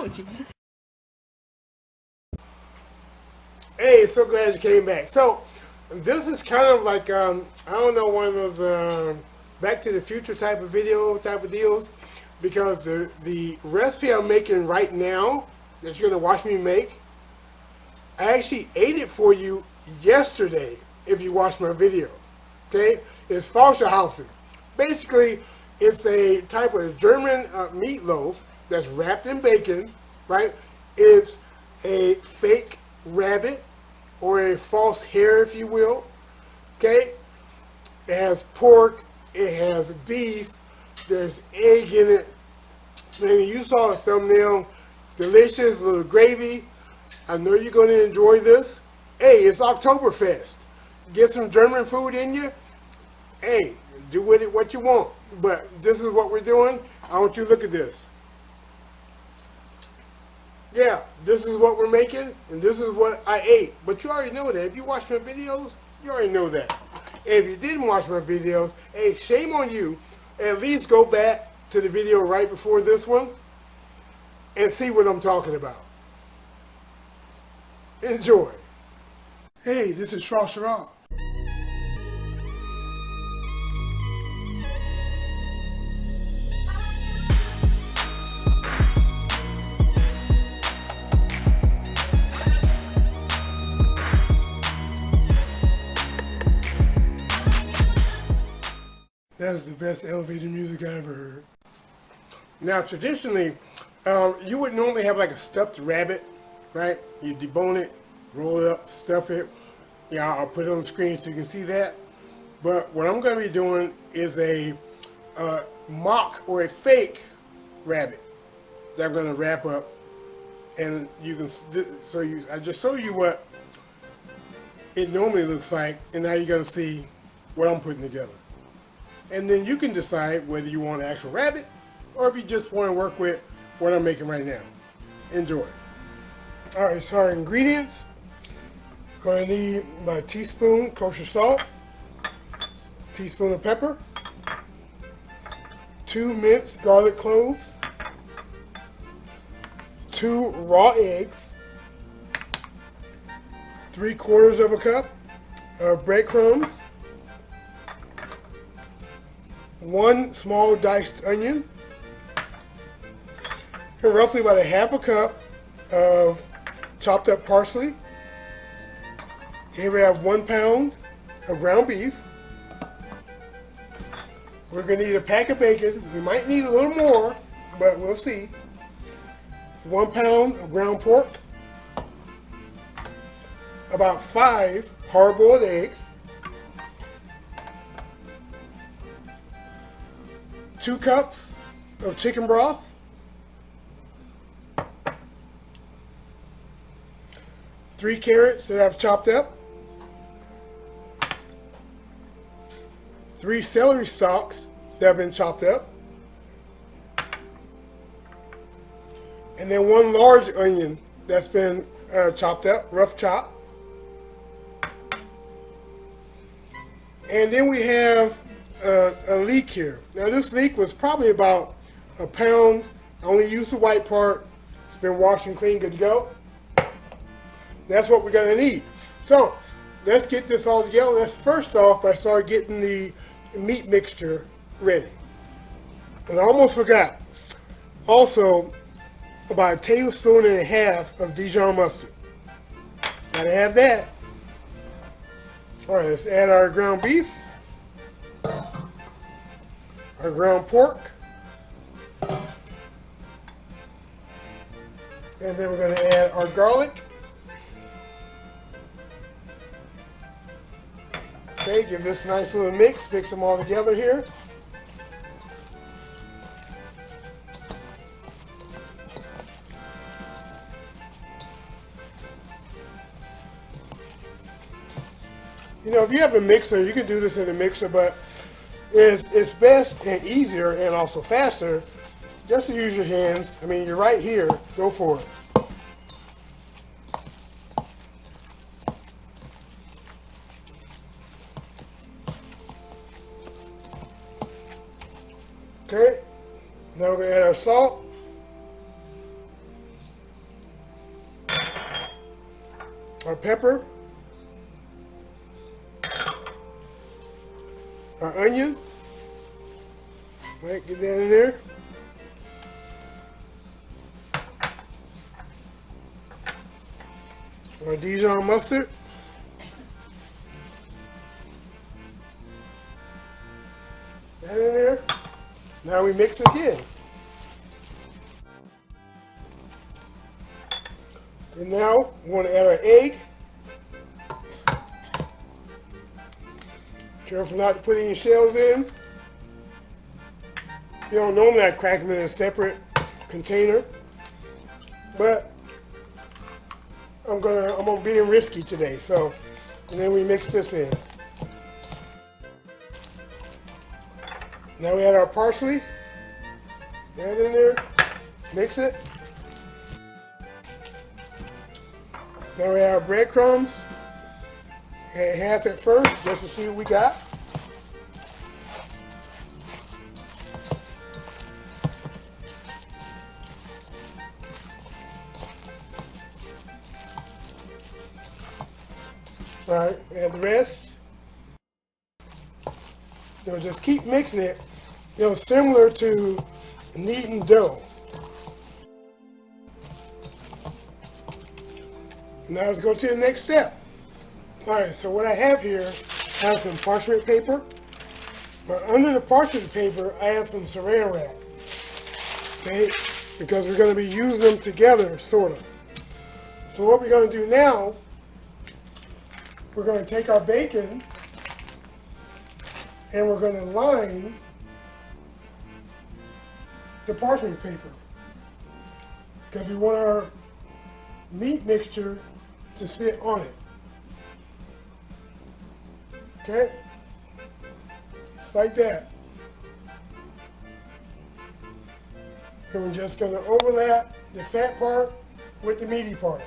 with you. Hey, so glad you came back. So, this is kind of like, I don't know, one of those Back to the Future type of video type of deals, because the recipe I'm making right now that you're going to watch me make, I actually ate it for you yesterday if you watched my videos. Okay? It's Falscher Hase. Basically, it's a type of German meatloaf that's wrapped in bacon, right? It's a fake rabbit or a false hare, if you will. Okay? It has pork, it has beef, there's egg in it. Maybe you saw the thumbnail. Delicious little gravy. I know you're going to enjoy this. Hey, it's Octoberfest. Get some German food in you. Hey, do with it what you want. But this is what we're doing. I want you to look at this. Yeah, this is what we're making, and this is what I ate. But you already know that. If you watch my videos, you already know that. And if you didn't watch my videos, hey, shame on you. At least go back to the video right before this one and see what I'm talking about. Enjoy. Hey, this is Shrashira. That's the best elevator music I ever heard. Now, traditionally, you would normally have like a stuffed rabbit, right? You debone it, roll it up, stuff it. Yeah, I'll put it on the screen so you can see that. But what I'm going to be doing is a mock or a fake rabbit that I'm going to wrap up, and you can. I just showed you what it normally looks like, and now you're going to see what I'm putting together. And then you can decide whether you want an actual rabbit or if you just want to work with what I'm making right now. Enjoy. All right, so our ingredients. Going to need about a teaspoon kosher salt, teaspoon of pepper, 2 minced garlic cloves, 2 raw eggs, 3/4 of a cup of breadcrumbs, 1 small diced onion, and roughly about a 1/2 cup of chopped up parsley. Here we have 1 pound of ground beef. We're going to need a pack of bacon. We might need a little more, but we'll see. 1 pound of ground pork. About 5 hard-boiled eggs. 2 cups of chicken broth. 3 carrots that I've chopped up. 3 celery stalks that have been chopped up. And then 1 large onion that's been chopped up, rough chop. And then we have a leek here. Now this leek was probably about a pound. I only used the white part. It's been washed and clean, good to go. That's what we're gonna need. So let's get this all together. Let's first off by start getting the meat mixture ready. And I almost forgot. Also, about 1.5 tablespoons of Dijon mustard. Gotta have that. All right, let's add our ground beef, our ground pork, and then we're gonna add our garlic. Okay, give this a nice little mix them all together here. You know, if you have a mixer, you can do this in a mixer, but it's best and easier and also faster just to use your hands. I mean, you're right here, go for it. Okay, now we're going to add our salt. our pepper, our onion. Right, get that in there. Our Dijon mustard. That in there. Now we mix again. And now we want to add our egg. Careful not to put any shells in. You don't normally I crack them in a separate container, but I'm gonna be risky today. So, and then we mix this in. Now we add our parsley. Add in there. Mix it. Now we add our breadcrumbs. Add half at first just to see what we got. All right, add the rest. Just keep mixing it, similar to kneading dough. Now let's go to the next step. All right, so what I have here, I have some parchment paper, but under the parchment paper, I have some saran wrap, okay? Because we're gonna be using them together, sort of. So what we're gonna do now, we're gonna take our bacon and we're going to line the parchment paper because we want our meat mixture to sit on it. Okay? Just like that. And we're just going to overlap the fat part with the meaty part.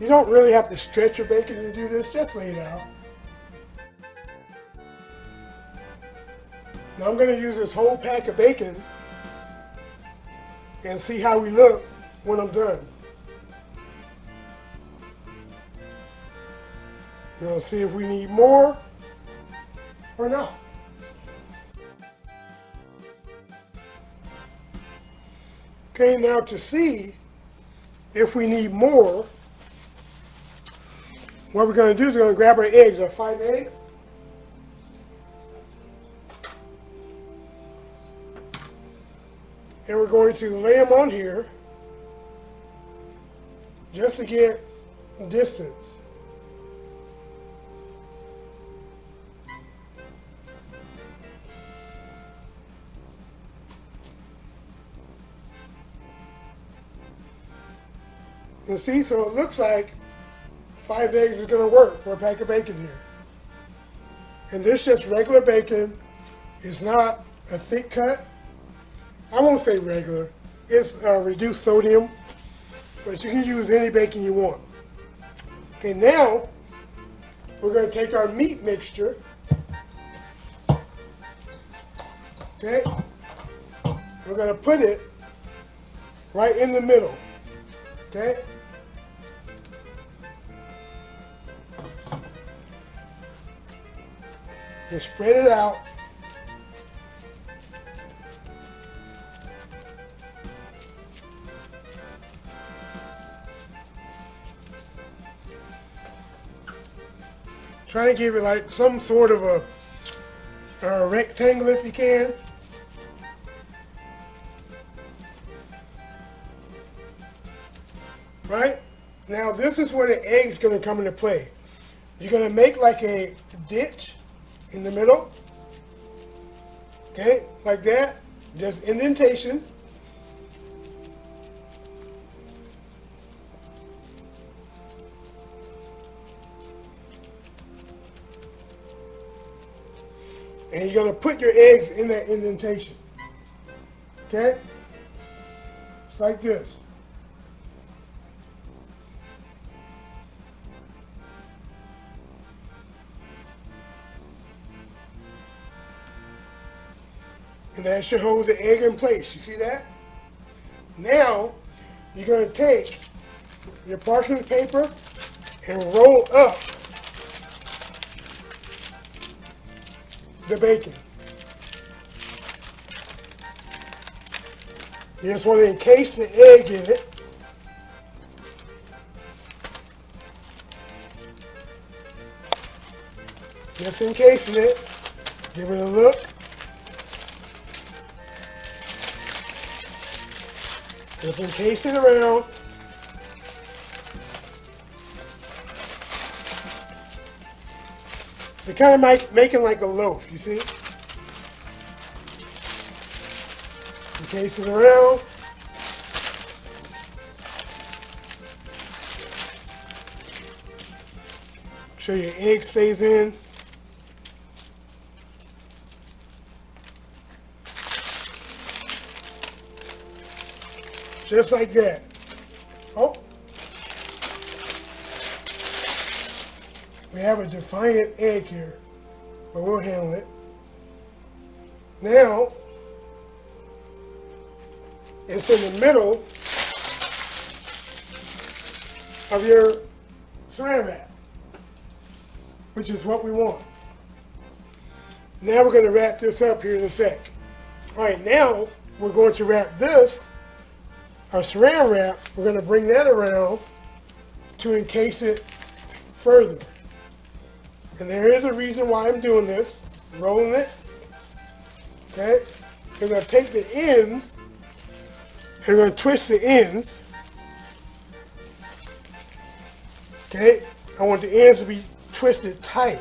You don't really have to stretch your bacon to do this, just lay it out. Now I'm going to use this whole pack of bacon and see how we look when I'm done. See if we need more or not. Okay, now to see if we need more, what we're going to do is we're going to grab our eggs, our 5 eggs. And we're going to lay them on here just to get distance. You see, so it looks like 5 eggs is going to work for a pack of bacon here. And this just regular bacon. It's not a thick cut. I won't say regular. It's reduced sodium, but you can use any bacon you want. Okay, now we're going to take our meat mixture. Okay, we're going to put it right in the middle. Okay. Just spread it out. Try to give it like some sort of a rectangle if you can. Right? Now this is where the egg's going to come into play. You're going to make like a ditch in the middle. Okay, like that. Just indentation. And you're going to put your eggs in that indentation. Okay? It's like this. And that should hold the egg in place. You see that? Now, you're going to take your parchment paper and roll up the bacon. You just want to encase the egg in it. Just encasing it. Give it a look. Just encase it around. They're kind of making like a loaf, you see? Encase it around. Make sure your egg stays in. Just like that. Oh. We have a defiant egg here, but we'll handle it. Now, it's in the middle of your saran wrap, which is what we want. Now we're going to wrap this up here in a sec. All right, now we're going to wrap this, our saran wrap, we're going to bring that around to encase it further. And there is a reason why I'm doing this. I'm rolling it. Okay? We're going to take the ends and we're going to twist the ends. Okay? I want the ends to be twisted tight.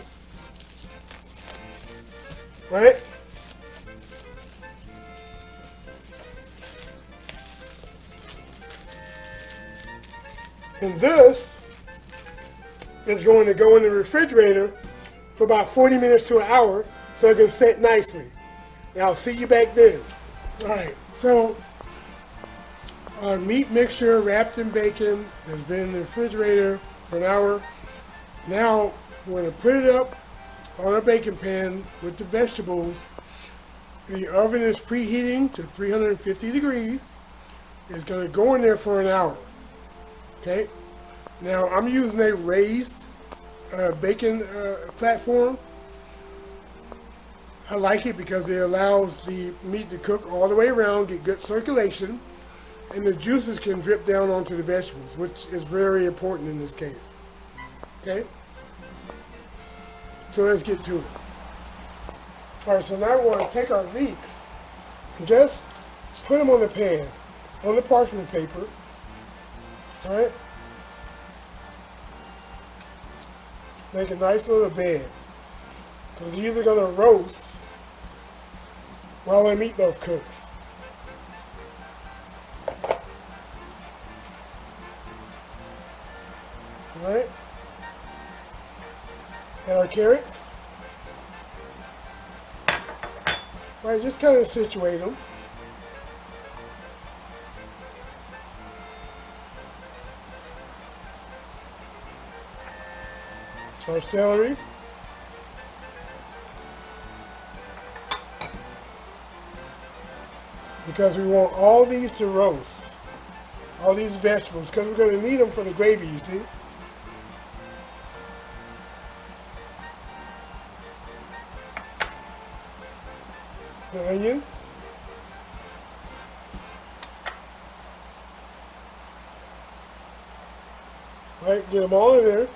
Right? And this is going to go in the refrigerator for about 40 minutes to an hour so it can set nicely. And I'll see you back then. Alright, so our meat mixture wrapped in bacon has been in the refrigerator for an hour. Now we're going to put it up on a baking pan with the vegetables. The oven is preheating to 350 degrees. It's going to go in there for an hour. Okay? Now I'm using a raised bacon platform. I like it because it allows the meat to cook all the way around, get good circulation, and the juices can drip down onto the vegetables, which is very important in this case. Okay? So let's get to it. Alright, so now we're going to take our leeks and just put them on the pan, on the parchment paper. Alright? Make a nice little bed. Because these are going to roast while the meatloaf cooks. Alright? And our carrots. Alright, just kind of situate them. Our celery. Because we want all these to roast. All these vegetables, because we're going to need them for the gravy, you see. The onion. Right, get them all in there.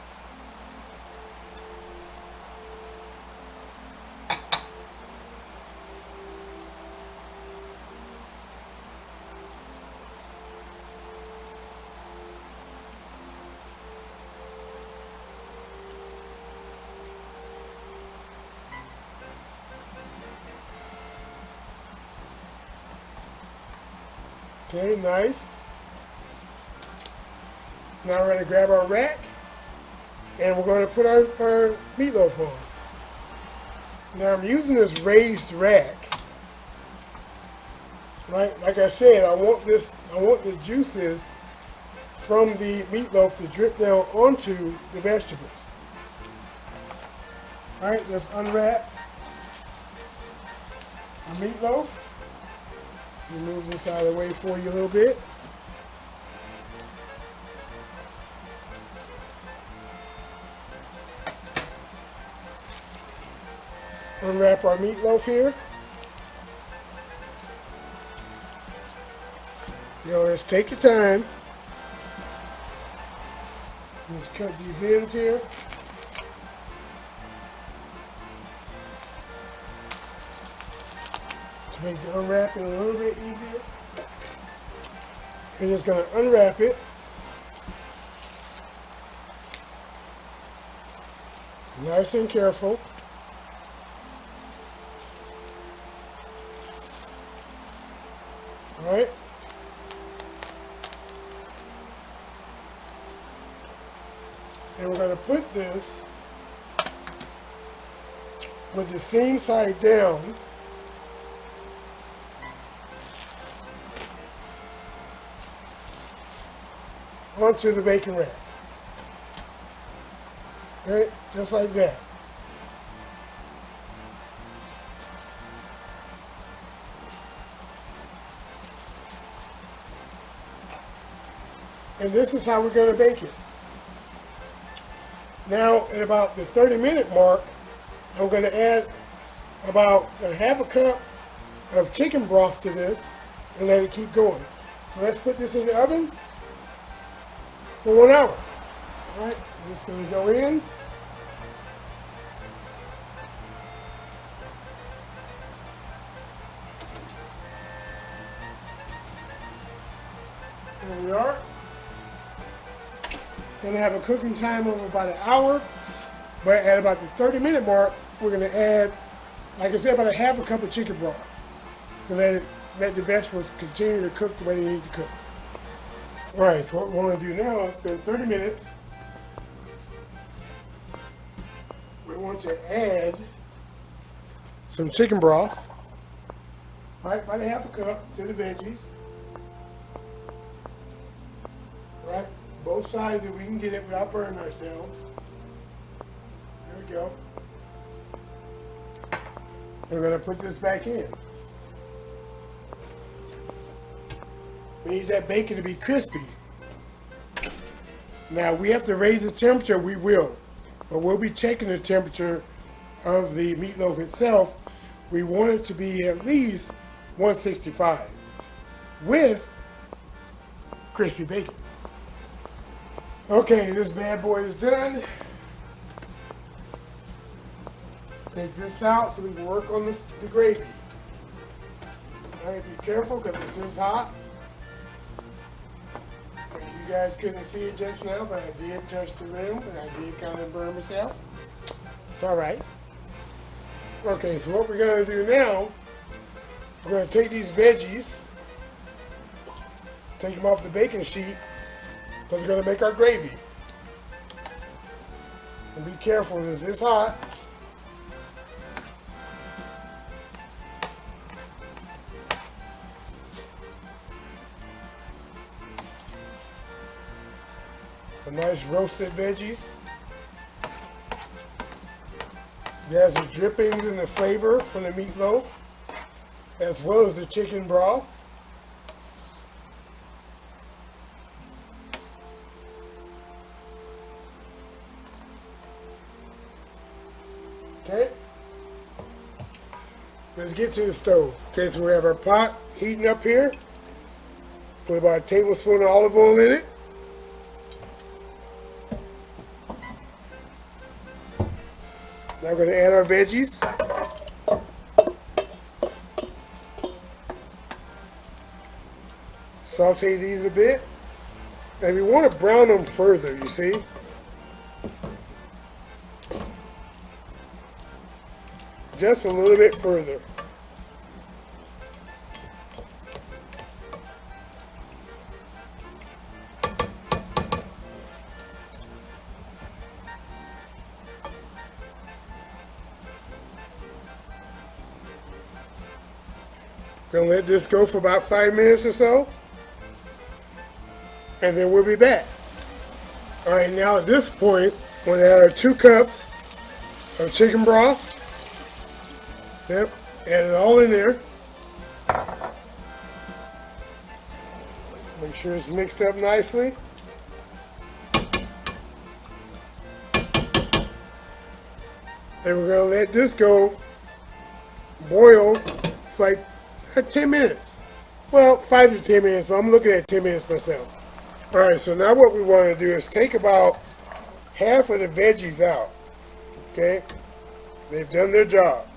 Okay, nice. Now we're going to grab our rack and we're going to put our meatloaf on. Now I'm using this raised rack. Right? Like I said, I want the juices from the meatloaf to drip down onto the vegetables. Alright, let's unwrap our meatloaf. Move this out of the way for you a little bit. Let's unwrap our meatloaf here. Let's take your time. Let's cut these ends here. To make the unwrapping a little bit easier. We're just going to unwrap it. Nice and careful. All right. And we're going to put this with the same side down onto the bacon wrap. Right? Just like that. And this is how we're going to bake it. Now, at about the 30-minute mark, I'm going to add about a half a cup of chicken broth to this and let it keep going. So let's put this in the oven for 1 hour. All right, I'm just going to go in. There we are. It's going to have a cooking time of about an hour, but at about the 30-minute mark, we're going to add, like I said, about a half a cup of chicken broth to let the vegetables continue to cook the way they need to cook. All right, so what we want to do now is spend 30 minutes. We want to add some chicken broth, right, about a half a cup to the veggies. Right, both sides if we can get it without burning ourselves. There we go. We're going to put this back in. We need that bacon to be crispy. Now we have to raise the temperature, we will. But we'll be checking the temperature of the meatloaf itself. We want it to be at least 165 with crispy bacon. Okay, this bad boy is done. Take this out so we can work on the gravy. All right, be careful because this is hot. You guys couldn't see it just now, but I did touch the rim and I did kind of burn myself. It's all right. Okay, so what we're going to do now, we're going to take these veggies, take them off the baking sheet, because we're going to make our gravy. And be careful, this is hot. A nice roasted veggies. There's the drippings and the flavor from the meatloaf, as well as the chicken broth. Okay, let's get to the stove. Okay, so we have our pot heating up here. Put about a tablespoon of olive oil in it. Now we're going to add our veggies. Saute these a bit. And we want to brown them further, you see. Just a little bit further. Gonna let this go for about 5 minutes or so, and then we'll be back. All right, now at this point, we're gonna add our 2 cups of chicken broth. Yep, add it all in there. Make sure it's mixed up nicely. And we're going to let this go boil for like 10 minutes. Well, 5 to 10 minutes, but I'm looking at 10 minutes myself. Alright, so now what we want to do is take about half of the veggies out. Okay? They've done their job.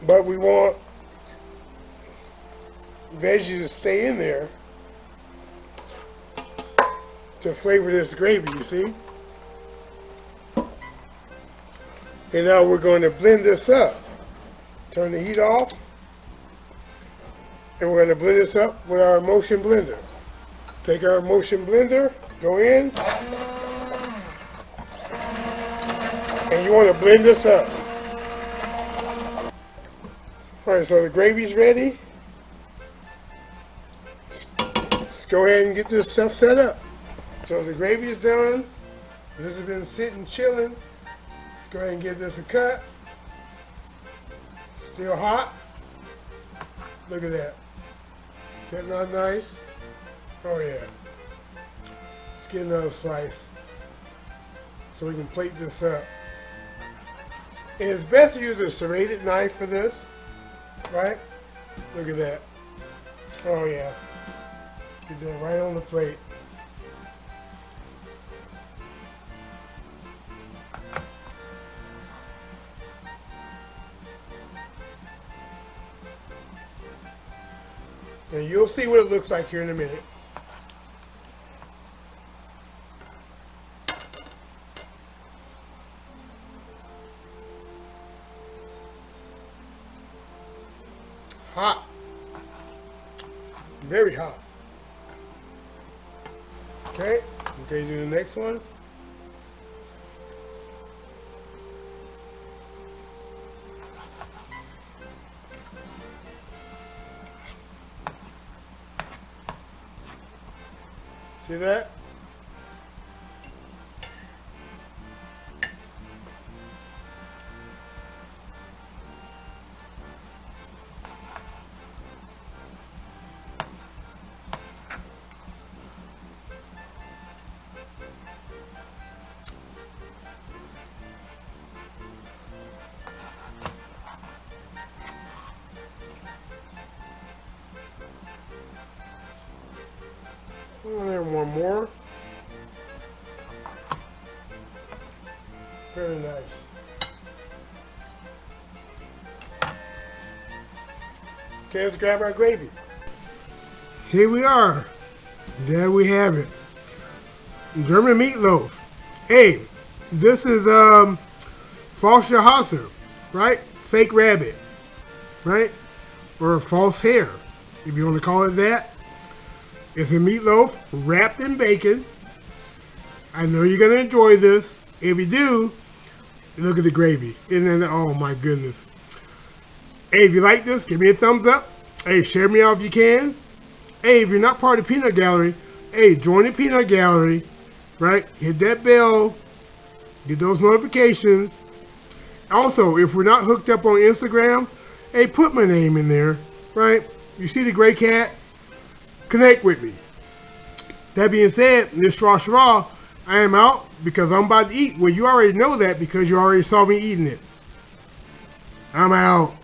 But we want veggies to stay in there to flavor this gravy, you see? And now we're going to blend this up. Turn the heat off. And we're going to blend this up with our motion blender. Take our motion blender, go in, and you want to blend this up. Alright, so the gravy's ready. Let's go ahead and get this stuff set up. So the gravy's done. This has been sitting chilling. Let's go ahead and give this a cut. Still hot. Look at that. Sitting out nice. Oh yeah. Let's get another slice so we can plate this up. And it's best to use a serrated knife for this, right? Look at that. Oh yeah. Get that right on the plate. And you'll see what it looks like here in a minute. Hot. Very hot. Okay, do the next one. See that? And then one more. Very nice. Okay, let's grab our gravy. Here we are. There we have it. German meatloaf. Hey, this is Falscher Hase, right? Fake rabbit, right? Or false hare, if you want to call it that. It's a meatloaf wrapped in bacon. I know you're going to enjoy this. If you do, look at the gravy. And then, oh my goodness. Hey, if you like this, give me a thumbs up. Hey, share me out if you can. Hey, if you're not part of the Peanut Gallery, hey, join the Peanut Gallery, right? Hit that bell. Get those notifications. Also, if we're not hooked up on Instagram, hey, put my name in there, right? You see the gray cat? Connect with me. That being said, this Shrashira, I am out because I'm about to eat. Well, you already know that because you already saw me eating it. I'm out.